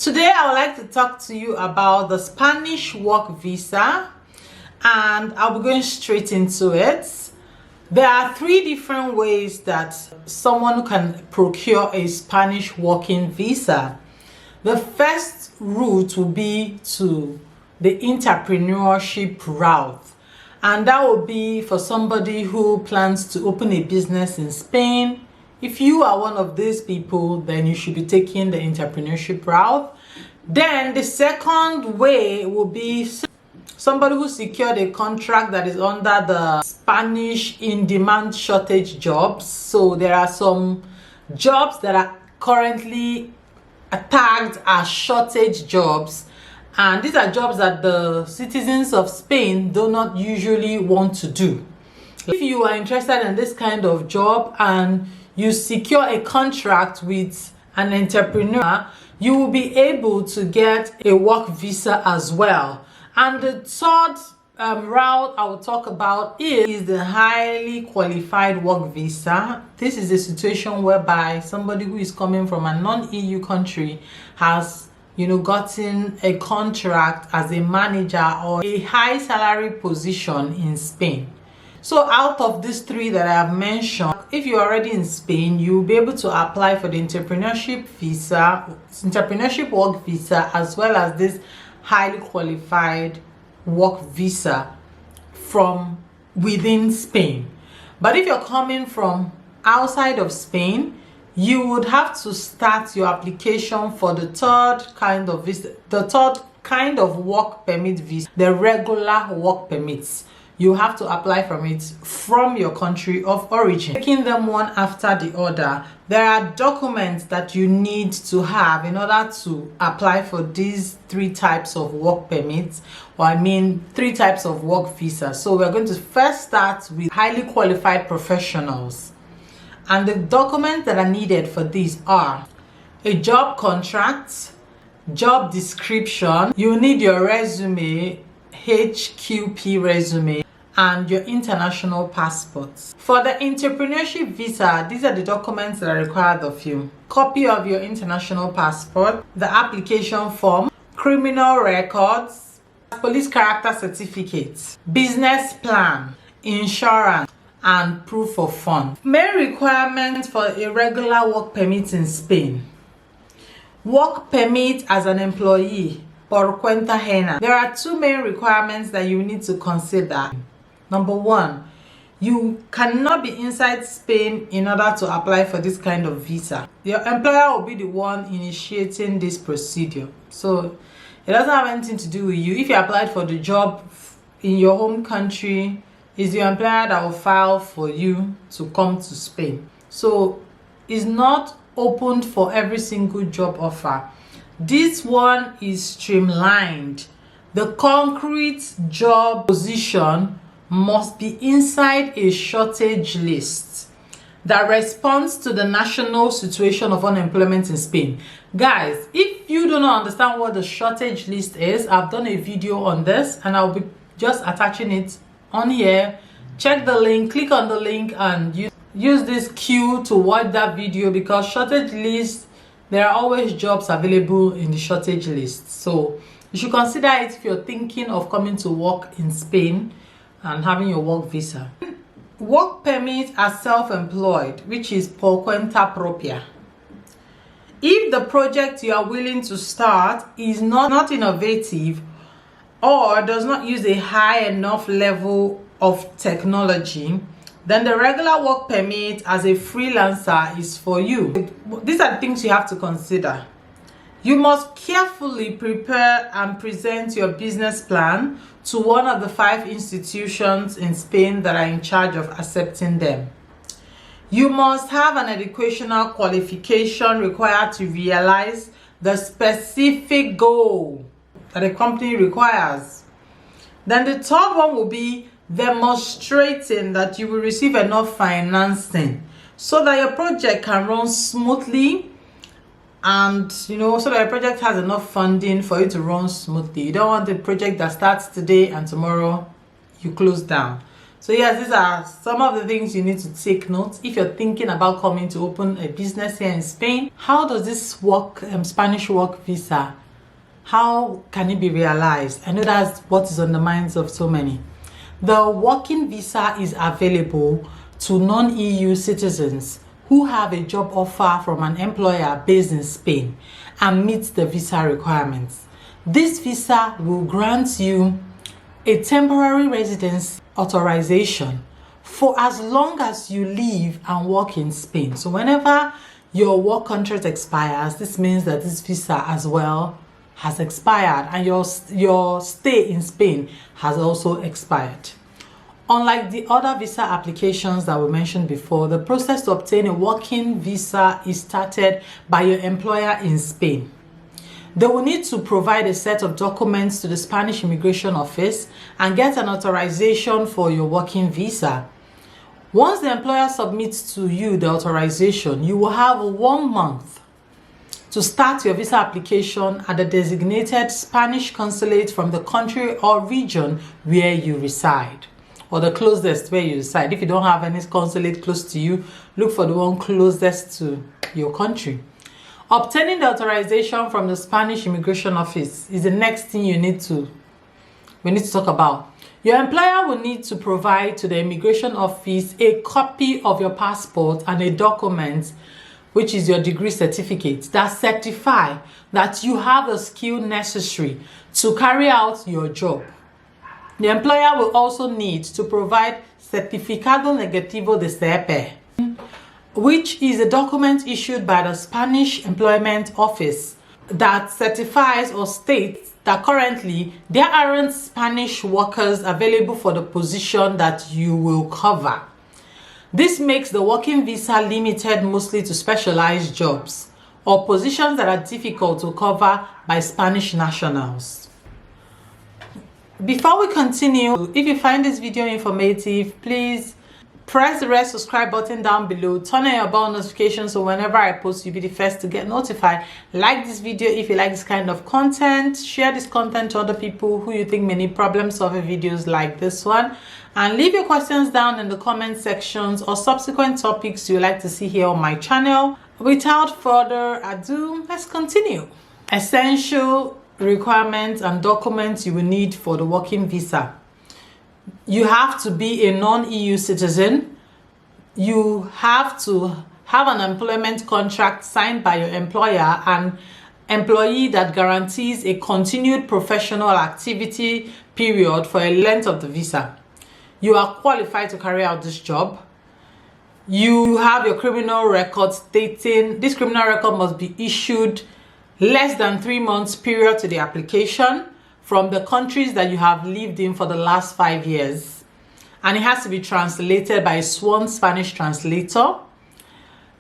Today I would like to talk to you about the Spanish work visa, and I'll be going straight into it. There are three different ways that someone can procure a Spanish working visa. The first route will be to the entrepreneurship route, and that will be for somebody who plans to open a business in Spain. If you are one of these people, then you should be taking the entrepreneurship route. Then the second way will be somebody who secured a contract that is under the Spanish in-demand shortage jobs. So there are some jobs that are currently tagged as shortage jobs, and these are jobs that the citizens of Spain do not usually want to do. If you are interested in this kind of job and you secure a contract with an entrepreneur, you will be able to get a work visa as well. And the third route I will talk about is the highly qualified work visa. This is a situation whereby somebody who is coming from a non-EU country has gotten a contract as a manager or a high salary position in Spain. So out of these three that I have mentioned, if you're already in Spain, you'll be able to apply for the entrepreneurship work visa, as well as this highly qualified work visa from within Spain. But if you're coming from outside of Spain, you would have to start your application for the third kind of visa, the third kind of work permit visa, the regular work permits. You have to apply from it from your country of origin. Taking them one after the other, there are documents that you need to have in order to apply for these three types of work permits, or three types of work visas. So we're going to first start with highly qualified professionals. And the documents that are needed for these are a job contract, job description, you need your resume, HQP resume, and your international passports. For the entrepreneurship visa, these are the documents that are required of you: copy of your international passport, the application form, criminal records, police character certificate, business plan, insurance, and proof of funds. Main requirements for a regular work permit in Spain: work permit as an employee por cuenta ajena. There are two main requirements that you need to consider. Number one, you cannot be inside Spain in order to apply for this kind of visa. Your employer will be the one initiating this procedure, so it doesn't have anything to do with you. If you applied for the job in your home country, it's your employer that will file for you to come to Spain. So it's not opened for every single job offer. This one is streamlined. The concrete job position must be inside a shortage list that responds to the national situation of unemployment in Spain. Guys, if you do not understand what the shortage list is, I've done a video on this and I'll be just attaching it on here. Check the link, click on the link, and use this cue to watch that video, because shortage list, there are always jobs available in the shortage list. So you should consider it if you're thinking of coming to work in Spain and having your work visa. Work permits are self-employed, which is por cuenta propia. If the project you are willing to start is not innovative or does not use a high enough level of technology, then the regular work permit as a freelancer is for you. These are things you have to consider. You must carefully prepare and present your business plan to one of the 5 institutions in Spain that are in charge of accepting them. You must have an educational qualification required to realize the specific goal that a company requires. Then the third one will be demonstrating that you will receive enough financing so that your project can run smoothly, and so that your project has enough funding for it to run smoothly. You don't want a project that starts today and tomorrow you close down. So yes, these are some of the things you need to take note if you're thinking about coming to open a business here in Spain. How does this work, Spanish work visa, how can it be realized? I know that's what is on the minds of so many. The working visa is available to non-EU citizens who have a job offer from an employer based in Spain and meets the visa requirements. This visa will grant you a temporary residence authorization for as long as you live and work in Spain. So whenever your work contract expires, this means that this visa as well has expired and your stay in Spain has also expired. Unlike the other visa applications that we mentioned before, the process to obtain a working visa is started by your employer in Spain. They will need to provide a set of documents to the Spanish Immigration Office and get an authorization for your working visa. Once the employer submits to you the authorization, you will have 1 month to start your visa application at the designated Spanish consulate from the country or region where you reside, or the closest where you reside. If you don't have any consulate close to you, look for the one closest to your country. Obtaining the authorization from the Spanish Immigration Office is the next thing we need to talk about. Your employer will need to provide to the Immigration Office a copy of your passport and a document, which is your degree certificate, that certify that you have the skill necessary to carry out your job. The employer will also need to provide Certificado Negativo de SEPE, which is a document issued by the Spanish Employment Office that certifies or states that currently there aren't Spanish workers available for the position that you will cover. This makes the working visa limited mostly to specialized jobs or positions that are difficult to cover by Spanish nationals. Before we continue, if you find this video informative, please press the red subscribe button down below, turn on your bell notifications so whenever I post you'll be the first to get notified. Like this video if you like this kind of content, share this content to other people who you think may need problem solving videos like this one, and leave your questions down in the comment sections or subsequent topics you'd like to see here on my channel. Without further ado, let's continue. Essential requirements and documents you will need for the working visa. You have to be a non-EU citizen. You have to have an employment contract signed by your employer and employee that guarantees a continued professional activity period for a length of the visa. You are qualified to carry out this job. You have your criminal record stating this criminal record must be issued less than 3 months period to the application from the countries that you have lived in for the last 5 years, and it has to be translated by a sworn Spanish translator.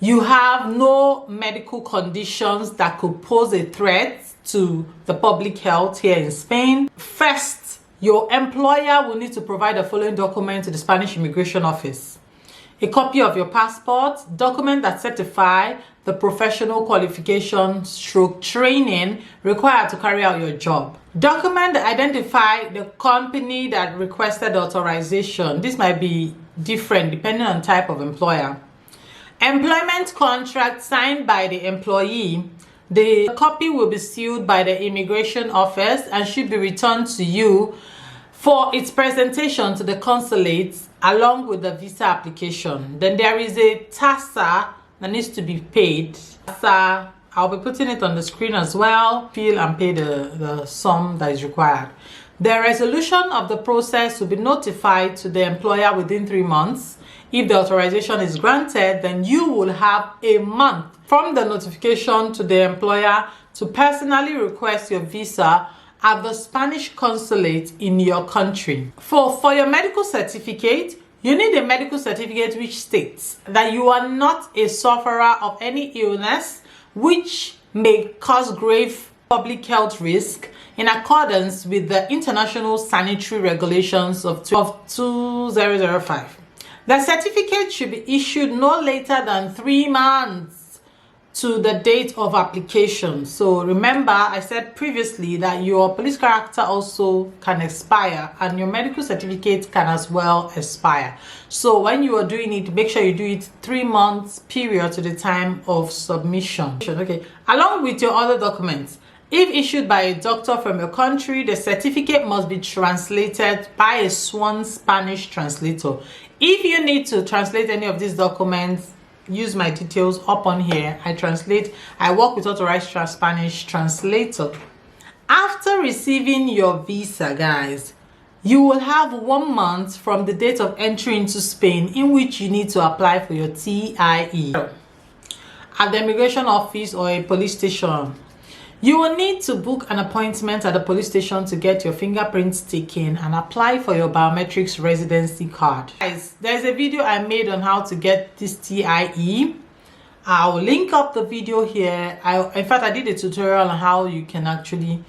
You have no medical conditions that could pose a threat to the public health here in Spain. First, your employer will need to provide the following document to the Spanish Immigration Office: a copy of your passport, document that certify the professional qualification / training required to carry out your job. Document that identify the company that requested authorization. This might be different depending on type of employer. Employment contract signed by the employee. The copy will be sealed by the Immigration Office and should be returned to you for its presentation to the consulate along with the visa application. Then there is a tasa that needs to be paid. Tasa, I'll be putting it on the screen as well. Fill and pay the sum that is required. The resolution of the process will be notified to the employer within 3 months. If the authorization is granted, then you will have a month from the notification to the employer to personally request your visa at the Spanish consulate in your country. For your medical certificate, you need a medical certificate which states that you are not a sufferer of any illness which may cause grave public health risk in accordance with the International Sanitary Regulations of 2005. The certificate should be issued no later than 3 months to the date of application. So remember, I said previously that your police character also can expire and your medical certificate can as well expire. So when you are doing it, make sure you do it 3 months period to the time of submission. Okay, along with your other documents. If issued by a doctor from your country, the certificate must be translated by a sworn Spanish translator. If you need to translate any of these documents, use my details up on here. I work with authorized Spanish translator. After receiving your visa, guys, you will have 1 month from the date of entry into Spain in which you need to apply for your TIE at the immigration office or a police station. You will need to book an appointment at the police station to get your fingerprints taken and apply for your biometrics residency card. Guys, there's a video I made on how to get this TIE. I'll link up the video here. In fact, I did a tutorial on how you can actually,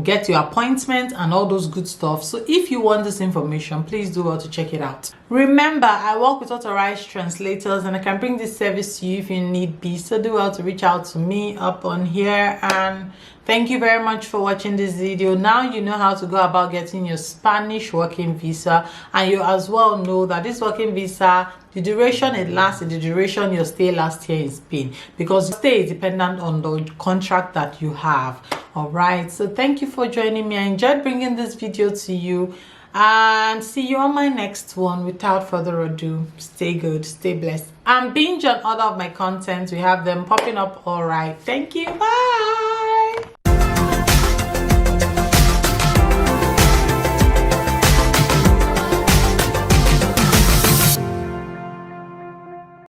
get your appointment and all those good stuff. So if you want this information, please do well to check it out. Remember, I work with authorized translators and I can bring this service to you if you need be. So do well to reach out to me up on here. And thank you very much for watching this video. Now you know how to go about getting your Spanish working visa, and you as well know that this working visa, the duration it lasts is the duration your stay lasts here in Spain, because your stay is dependent on the contract that you have. All right, so thank you for joining me. I enjoyed bringing this video to you, and see you on my next one. Without further ado, stay good, stay blessed, and binge on all of my content. We have them popping up. All right, thank you, bye.